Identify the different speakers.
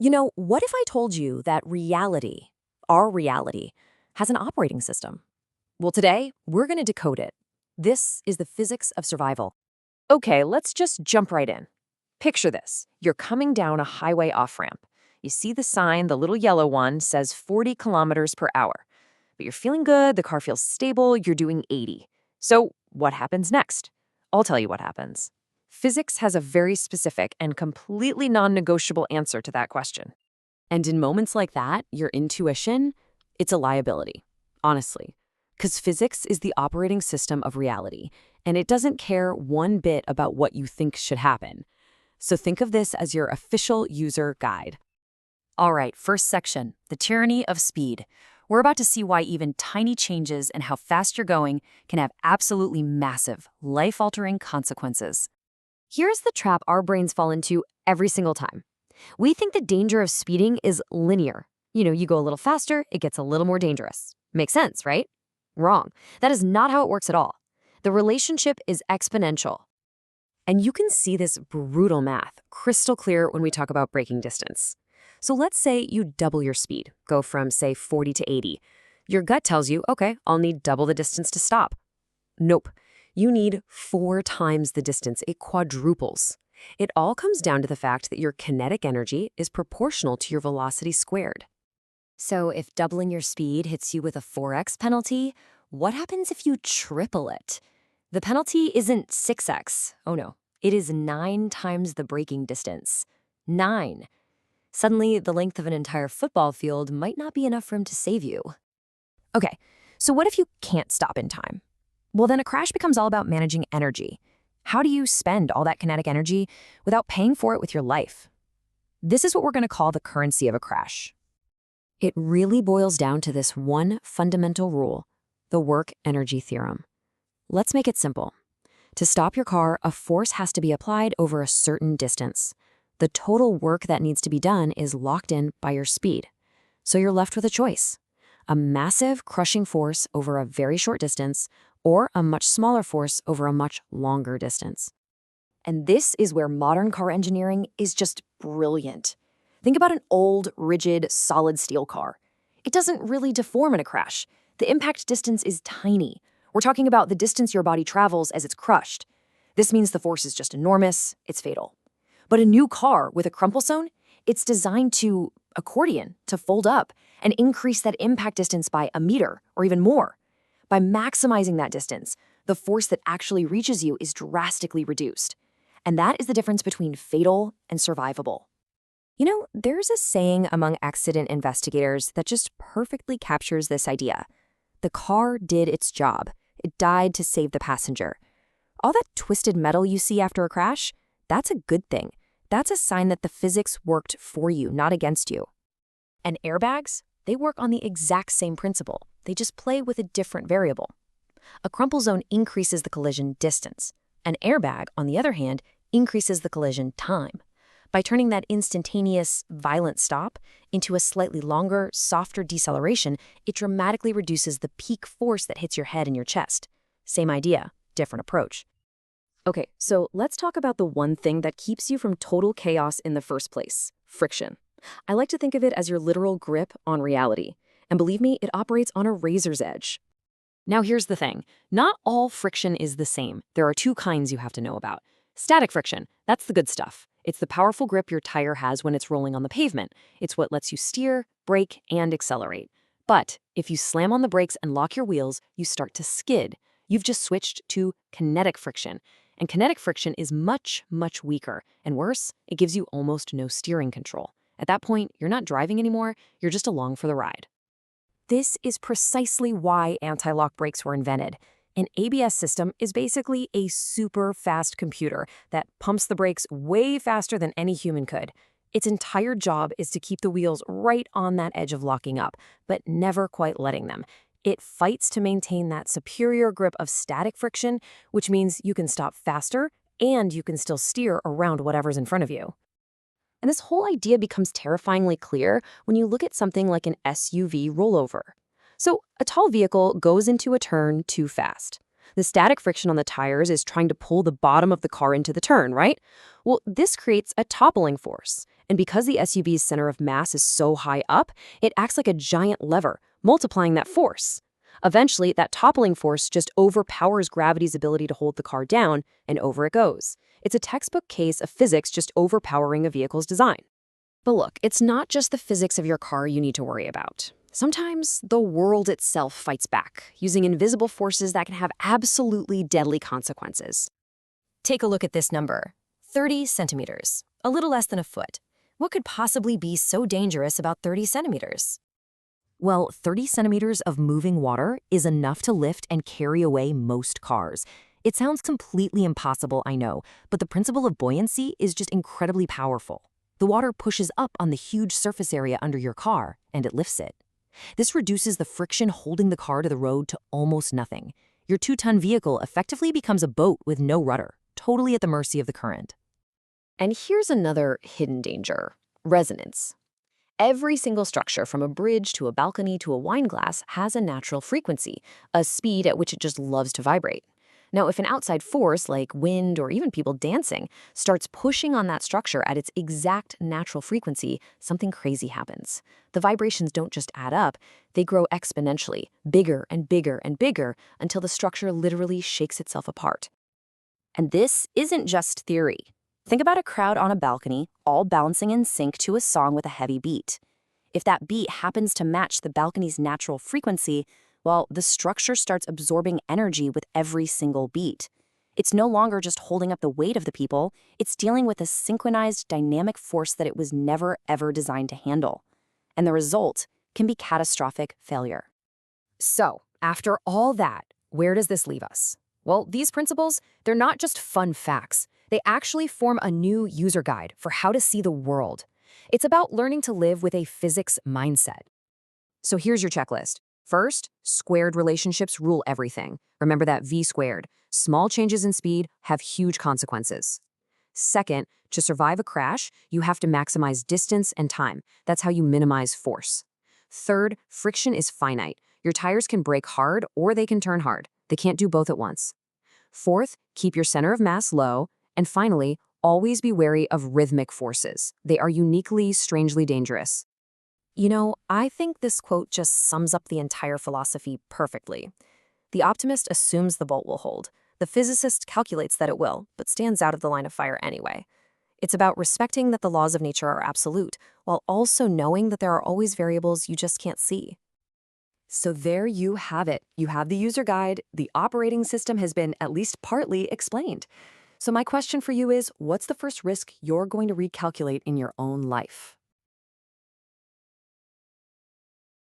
Speaker 1: What if I told you that reality, our reality, has an operating system? Well, today, we're going to decode it. This is the physics of survival. Okay, let's just jump right in. Picture this. You're coming down a highway off-ramp. You see the sign, the little yellow one, says 40 kilometers per hour. But you're feeling good, the car feels stable, you're doing 80. So what happens next? I'll tell you what happens. Physics has a very specific and completely non-negotiable answer to that question. And in moments like that, your intuition, it's a liability, honestly. Because physics is the operating system of reality, and it doesn't care one bit about what you think should happen. So think of this as your official user guide. All right, first section, the tyranny of speed. We're about to see why even tiny changes in how fast you're going can have absolutely massive, life-altering consequences. Here's the trap our brains fall into every single time. We think the danger of speeding is linear. You go a little faster, it gets a little more dangerous. Makes sense, right? Wrong. That is not how it works at all. The relationship is exponential. And you can see this brutal math crystal clear when we talk about braking distance. So let's say you double your speed, go from, say, 40 to 80. Your gut tells you, okay, I'll need double the distance to stop. Nope. You need 4 times the distance. It quadruples. It all comes down to the fact that your kinetic energy is proportional to your velocity squared. So if doubling your speed hits you with a 4x penalty, what happens if you triple it? The penalty isn't 6x. Oh no, it is 9 times the braking distance. 9. Suddenly, the length of an entire football field might not be enough room to save you. Okay, so what if you can't stop in time? Well, then a crash becomes all about managing energy. How do you spend all that kinetic energy without paying for it with your life? This is what we're going to call the currency of a crash. It really boils down to this one fundamental rule, the work-energy theorem. Let's make it simple. To stop your car, a force has to be applied over a certain distance. The total work that needs to be done is locked in by your speed. So you're left with a choice: a massive, crushing force over a very short distance, or a much smaller force over a much longer distance. And this is where modern car engineering is just brilliant. Think about an old, rigid, solid steel car. It doesn't really deform in a crash. The impact distance is tiny. We're talking about the distance your body travels as it's crushed. This means the force is just enormous, it's fatal. But a new car with a crumple zone, it's designed to accordion, to fold up, and increase that impact distance by a meter or even more. By maximizing that distance, the force that actually reaches you is drastically reduced. And that is the difference between fatal and survivable. There's a saying among accident investigators that just perfectly captures this idea. The car did its job. It died to save the passenger. All that twisted metal you see after a crash, that's a good thing. That's a sign that the physics worked for you, not against you. And airbags, they work on the exact same principle. They just play with a different variable. A crumple zone increases the collision distance. An airbag, on the other hand, increases the collision time. By turning that instantaneous, violent stop into a slightly longer, softer deceleration, it dramatically reduces the peak force that hits your head and your chest. Same idea, different approach. Okay, so let's talk about the one thing that keeps you from total chaos in the first place: friction. I like to think of it as your literal grip on reality. And believe me, it operates on a razor's edge. Now here's the thing. Not all friction is the same. There are 2 kinds you have to know about. Static friction, that's the good stuff. It's the powerful grip your tire has when it's rolling on the pavement. It's what lets you steer, brake, and accelerate. But if you slam on the brakes and lock your wheels, you start to skid. You've just switched to kinetic friction. And kinetic friction is much, much weaker. And worse, it gives you almost no steering control. At that point, you're not driving anymore, you're just along for the ride. This is precisely why anti-lock brakes were invented. An ABS system is basically a super fast computer that pumps the brakes way faster than any human could. Its entire job is to keep the wheels right on that edge of locking up, but never quite letting them. It fights to maintain that superior grip of static friction, which means you can stop faster and you can still steer around whatever's in front of you. And this whole idea becomes terrifyingly clear when you look at something like an SUV rollover. So a tall vehicle goes into a turn too fast. The static friction on the tires is trying to pull the bottom of the car into the turn, right? Well, this creates a toppling force. And because the SUV's center of mass is so high up, it acts like a giant lever, multiplying that force. Eventually, that toppling force just overpowers gravity's ability to hold the car down, and over it goes. It's a textbook case of physics just overpowering a vehicle's design. But look, it's not just the physics of your car you need to worry about. Sometimes the world itself fights back, using invisible forces that can have absolutely deadly consequences. Take a look at this number, 30 centimeters, a little less than a foot. What could possibly be so dangerous about 30 centimeters? Well, 30 centimeters of moving water is enough to lift and carry away most cars. It sounds completely impossible, I know, but the principle of buoyancy is just incredibly powerful. The water pushes up on the huge surface area under your car, and it lifts it. This reduces the friction holding the car to the road to almost nothing. Your 2-ton vehicle effectively becomes a boat with no rudder, totally at the mercy of the current. And here's another hidden danger: resonance. Every single structure, from a bridge to a balcony to a wine glass, has a natural frequency, a speed at which it just loves to vibrate. Now, if an outside force, like wind or even people dancing, starts pushing on that structure at its exact natural frequency, something crazy happens. The vibrations don't just add up, they grow exponentially, bigger and bigger and bigger, until the structure literally shakes itself apart. And this isn't just theory. Think about a crowd on a balcony, all bouncing in sync to a song with a heavy beat. If that beat happens to match the balcony's natural frequency, well, the structure starts absorbing energy with every single beat. It's no longer just holding up the weight of the people, it's dealing with a synchronized dynamic force that it was never ever designed to handle. And the result can be catastrophic failure. So, after all that, where does this leave us? Well, these principles, they're not just fun facts. They actually form a new user guide for how to see the world. It's about learning to live with a physics mindset. So here's your checklist. First, squared relationships rule everything. Remember that V squared. Small changes in speed have huge consequences. Second, to survive a crash, you have to maximize distance and time. That's how you minimize force. Third, friction is finite. Your tires can brake hard or they can turn hard. They can't do both at once. Fourth, keep your center of mass low. And finally, always be wary of rhythmic forces. They are uniquely, strangely dangerous. You know, I think this quote just sums up the entire philosophy perfectly. The optimist assumes the bolt will hold. The physicist calculates that it will, but stands out of the line of fire anyway. It's about respecting that the laws of nature are absolute, while also knowing that there are always variables you just can't see. So there you have it. You have the user guide. The operating system has been at least partly explained. So my question for you is, what's the first risk you're going to recalculate in your own life?